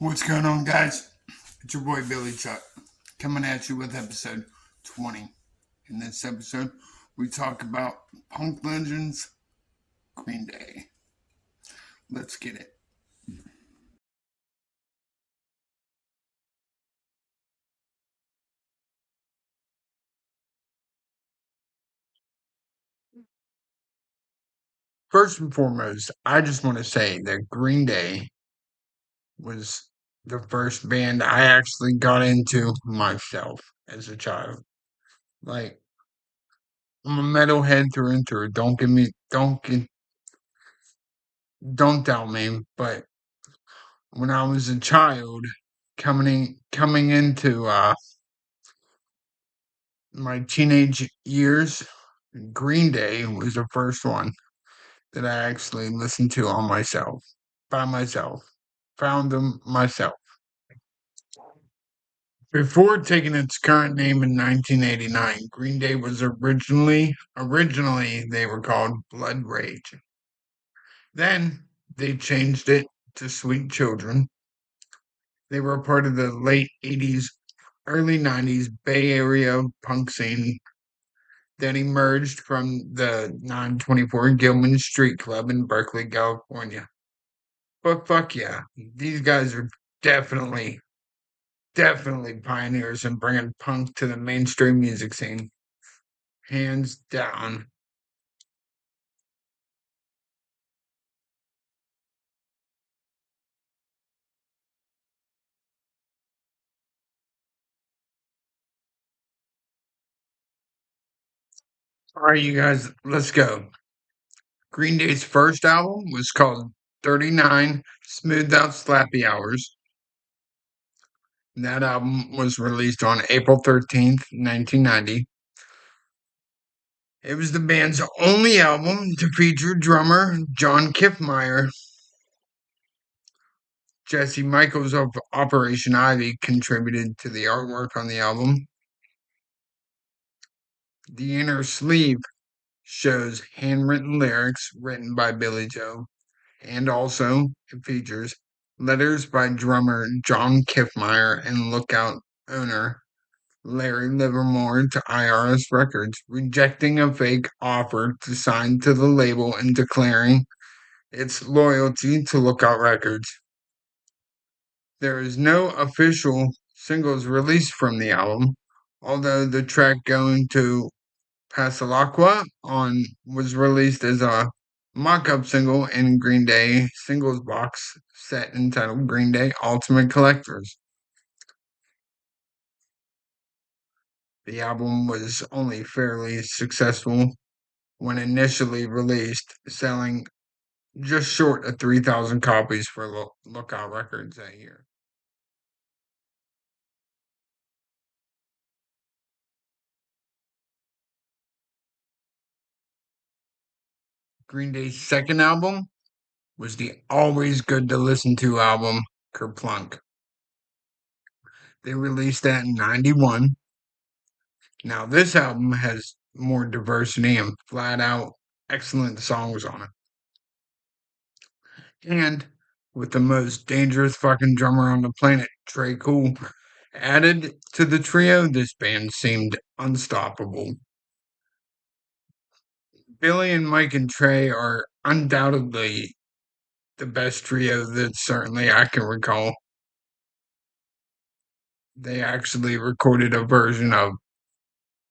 What's going on, guys? It's your boy Billy Chuck coming at you with episode 20. In this episode, we talk about punk legends, Green Day. Let's get it. First and foremost, I just want to say that Green Day was the first band I actually got into myself as a child. Like, I'm a metalhead through and through. Don't doubt me. But when I was a child, coming into my teenage years, Green Day was the first one that I actually listened to on myself, by myself, found them myself. Before taking its current name in 1989, Green Day was originally they were called Blood Rage. Then they changed it to Sweet Children. They were part of the late 80s, early 90s Bay Area punk scene that emerged from the 924 Gilman Street Club in Berkeley, California. But fuck yeah, these guys are definitely, definitely pioneers in bringing punk to the mainstream music scene. Hands down. All right, you guys, let's go. Green Day's first album was called 39 Smoothed Out Slappy Hours. That album was released on April 13th, 1990. It was the band's only album to feature drummer John Kiffmeyer. Jesse Michaels of Operation Ivy contributed to the artwork on the album. The inner sleeve shows handwritten lyrics written by Billy Joe, and also it features letters by drummer John Kiffmeyer and Lookout owner Larry Livermore to IRS Records, rejecting a fake offer to sign to the label and declaring its loyalty to Lookout Records. There is no official singles released from the album, although the track going to Pasalacqua on was released as a mock-up single in Green Day singles box set entitled Green Day Ultimate Collectors. The album was only fairly successful when initially released, selling just short of 3,000 copies for Lookout Records that year. Green Day's second album was the always good to listen to album, Kerplunk. They released that in 91. Now, this album has more diversity and flat out excellent songs on it. And with the most dangerous fucking drummer on the planet, Trey Cool, added to the trio, this band seemed unstoppable. Billy and Mike and Trey are undoubtedly the best trio that certainly I can recall. They actually recorded a version of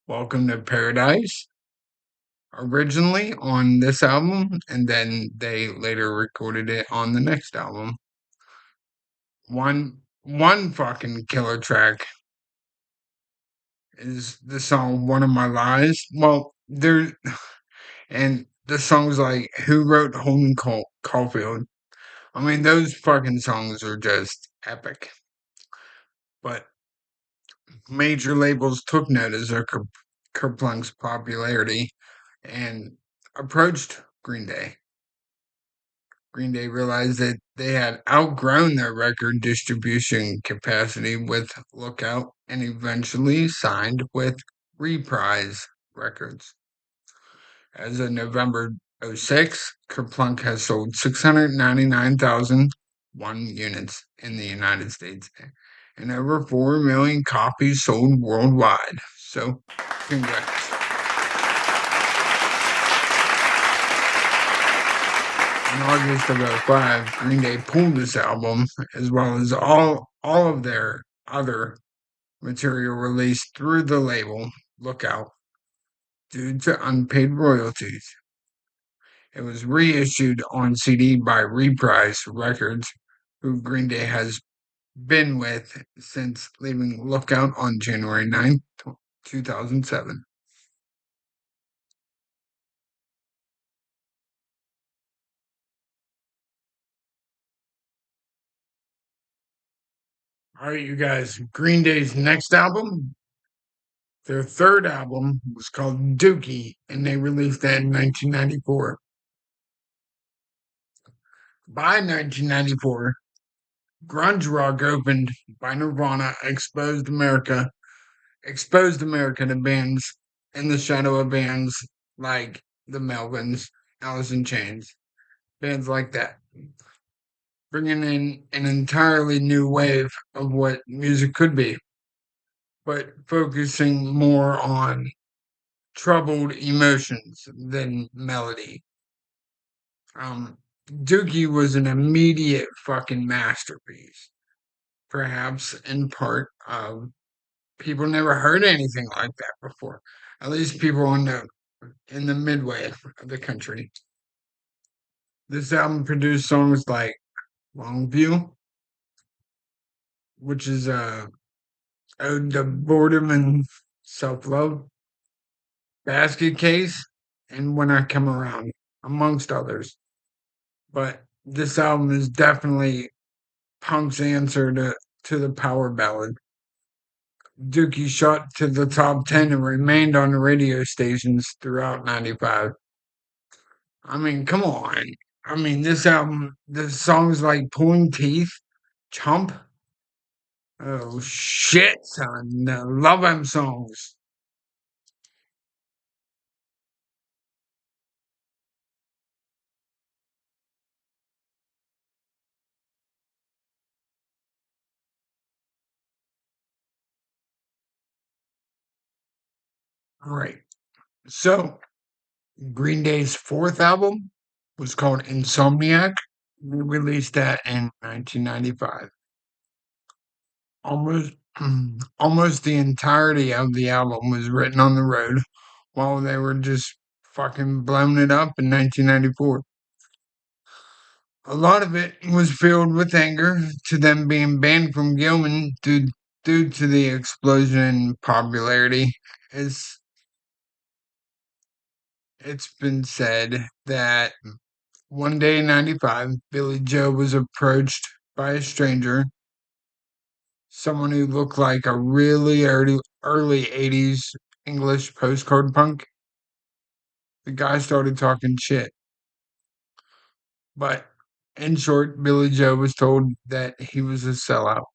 Welcome to Paradise originally on this album, and then they later recorded it on the next album. One fucking killer track is the song "One of My Lies." Well, there and the songs like "Who Wrote Holden Caulfield." I mean, those fucking songs are just epic. But major labels took notice of Kerplunk's popularity and approached Green Day. Green Day realized that they had outgrown their record distribution capacity with Lookout and eventually signed with Reprise Records. As of November '06, Kerplunk has sold 699,000 units in the United States and over 4 million copies sold worldwide. So, congrats. In August of '05, Green Day pulled this album, as well as all of their other material released through the label Lookout due to unpaid royalties. It was reissued on CD by Reprise Records, who Green Day has been with since leaving Lookout on January 9th, 2007. All right, you guys, Green Day's next album, their third album, was called Dookie, and they released that in 1994. By 1994, grunge rock opened by Nirvana exposed America to bands in the shadow of bands like the Melvins, Alice in Chains, bands like that, bringing in an entirely new wave of what music could be, but focusing more on troubled emotions than melody. Um, Dookie was an immediate fucking masterpiece, perhaps in part of people never heard anything like that before. At least people in the midway of the country. This album produced songs like Longview, which is a ode to boredom and self love, Basket Case, and When I Come Around, amongst others. But this album is definitely punk's answer to the power ballad. Dookie shot to the top 10 and remained on the radio stations throughout 95. I mean, come on. I mean, this album, the songs like Pulling Teeth, Chump. Oh, shit, son. I love them songs. All right. So, Green Day's fourth album was called Insomniac. They released that in 1995. Almost, almost the entirety of the album was written on the road while they were just fucking blowing it up in 1994. A lot of it was filled with anger to them being banned from Gilman due to the explosion in popularity. It's it's been said that one day in '95, Billy Joe was approached by a stranger, someone who looked like a really early '80s English postcard punk. The guy started talking shit, but in short, Billy Joe was told that he was a sellout.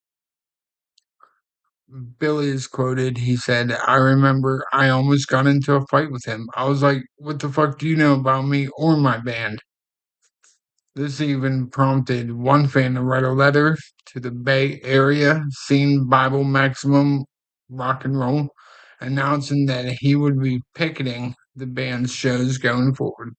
Billy is quoted. He said, I remember I almost got into a fight with him. I was like, what the fuck do you know about me or my band? This even prompted one fan to write a letter to the Bay Area scene Bible Maximum Rock and Roll, announcing that he would be picketing the band's shows going forward.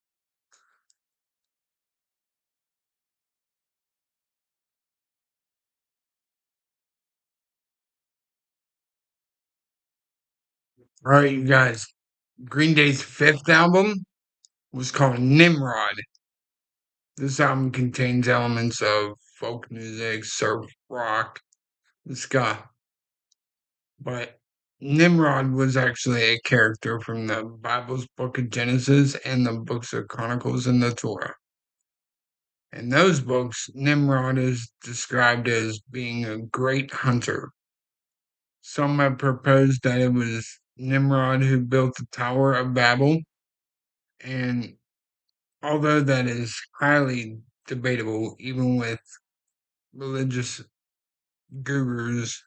All right, you guys. Green Day's fifth album was called Nimrod. This album contains elements of folk music, surf rock, and ska. But Nimrod was actually a character from the Bible's book of Genesis and the books of Chronicles and the Torah. In those books, Nimrod is described as being a great hunter. Some have proposed that it was Nimrod who built the Tower of Babel, and although that is highly debatable, even with religious gurus,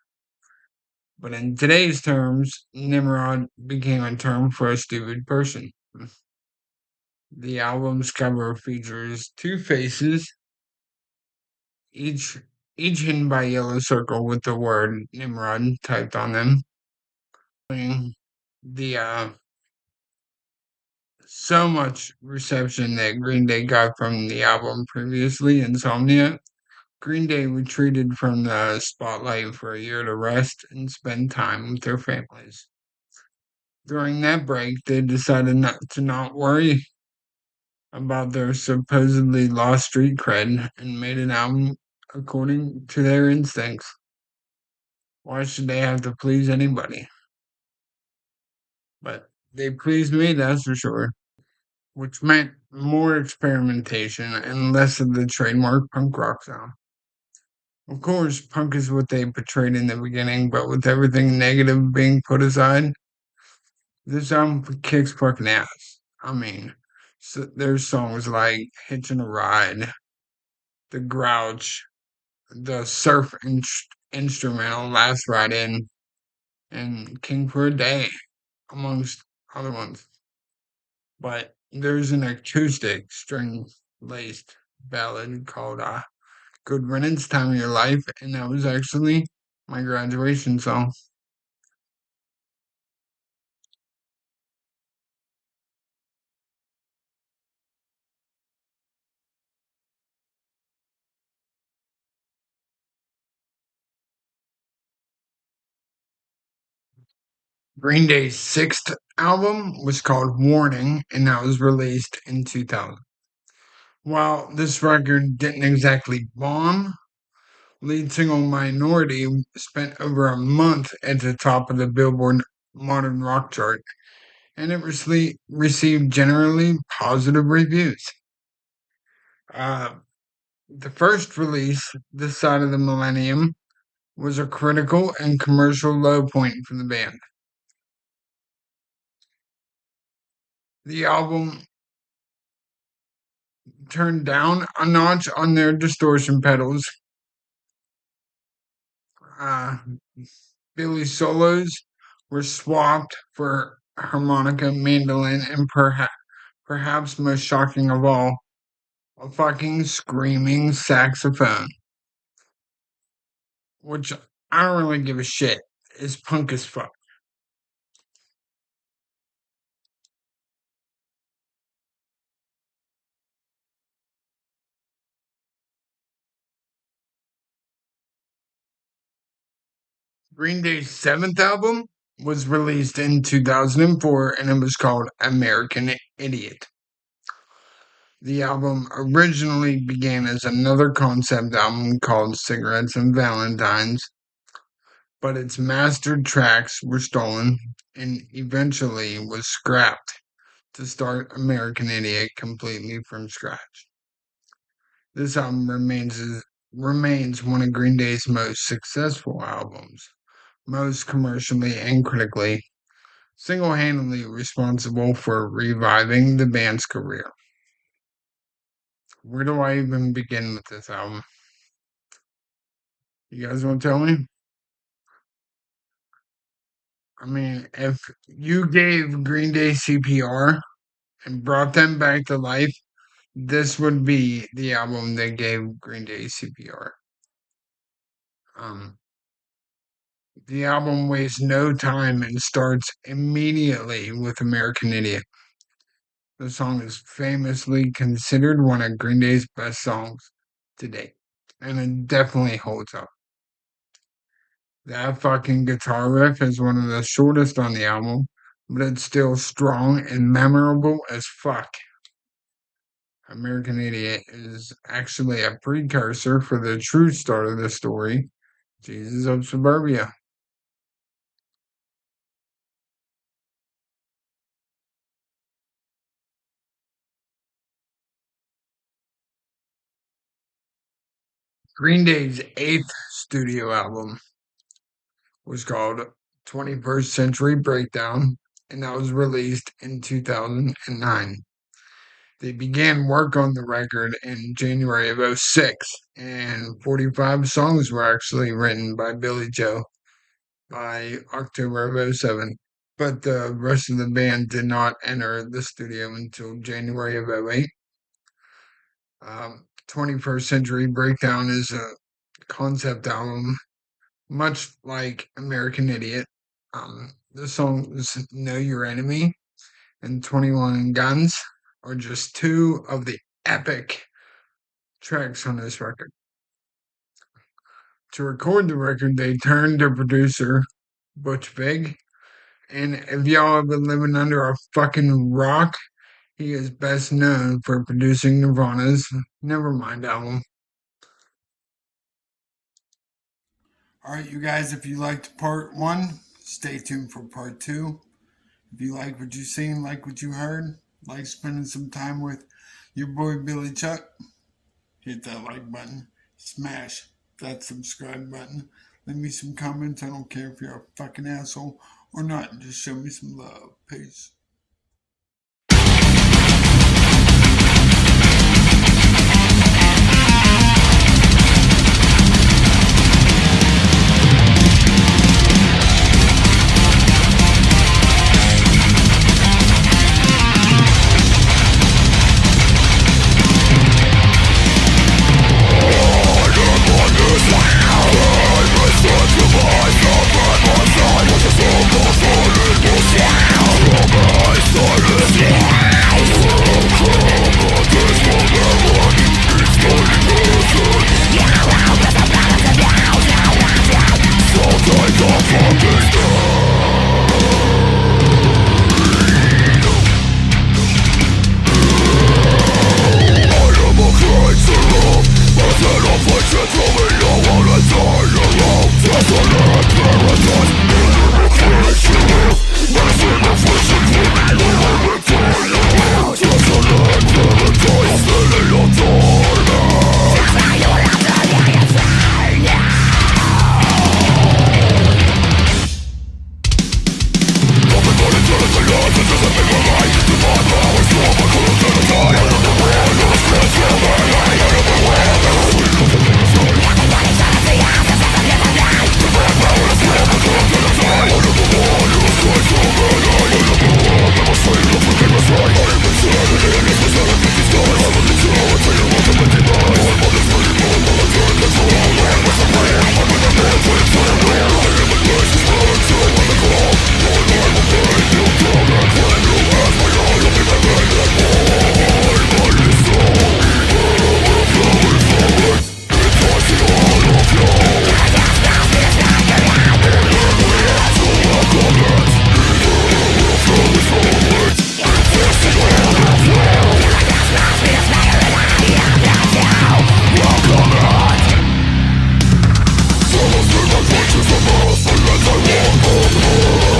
but in today's terms, Nimrod became a term for a stupid person. The album's cover features two faces each each hidden by a yellow circle with the word Nimrod typed on them. The so much reception that Green Day got from the album previously, Insomnia. Green Day retreated from the spotlight for a year to rest and spend time with their families. During that break, they decided not worry about their supposedly lost street cred and made an album according to their instincts. Why should they have to please anybody? But they pleased me, that's for sure. Which meant more experimentation and less of the trademark punk rock sound. Of course, punk is what they portrayed in the beginning, but with everything negative being put aside, this album kicks fucking ass. I mean, there's songs like Hitching a Ride, The Grouch, the instrumental Last Ride In, and King for a Day, amongst other ones. But there's an acoustic string laced ballad called Good Riddance Time of Your Life, and that was actually my graduation song. Green Day's sixth album was called Warning, and that was released in 2000. While this record didn't exactly bomb, lead single Minority spent over a month at the top of the Billboard Modern Rock chart, and it received generally positive reviews. Uh, the first release, This Side of the Millennium, was a critical and commercial low point for the band. The album turned down a notch on their distortion pedals. Uh, Billy's solos were swapped for harmonica, mandolin, and perhaps most shocking of all, a fucking screaming saxophone, which I don't really give a shit. It's punk as fuck. Green Day's seventh album was released in 2004 and it was called American Idiot. The album originally began as another concept album called Cigarettes and Valentines, but its mastered tracks were stolen and eventually was scrapped to start American Idiot completely from scratch. This album remains one of Green Day's most successful albums, most commercially and critically, single-handedly responsible for reviving the band's career. Where do I even begin with this album? You guys want to tell me? I mean, if you gave Green Day CPR and brought them back to life, this would be the album that gave Green Day CPR. Um, the album wastes no time and starts immediately with American Idiot. The song is famously considered one of Green Day's best songs to date, and it definitely holds up. That fucking guitar riff is one of the shortest on the album, but it's still strong and memorable as fuck. American Idiot is actually a precursor for the true start of the story, Jesus of Suburbia. Green Day's eighth studio album was called 21st Century Breakdown, and that was released in 2009. They began work on the record in January of '06, and 45 songs were actually written by Billy Joe by October of '07. But the rest of the band did not enter the studio until January of '08. 21st Century Breakdown is a concept album, much like American Idiot. The songs Know Your Enemy and 21 Guns are just two of the epic tracks on this record. To record the record, they turned to producer Butch Vig. And if y'all have been living under a fucking rock, he is best known for producing Nirvana's Nevermind album. Alright, you guys, if you liked part one, stay tuned for part two. If you like what you seen, like what you heard, like spending some time with your boy Billy Chuck, hit that like button, smash that subscribe button, leave me some comments. I don't care if you're a fucking asshole or not, just show me some love. Peace. Voices of earth, and as I walk home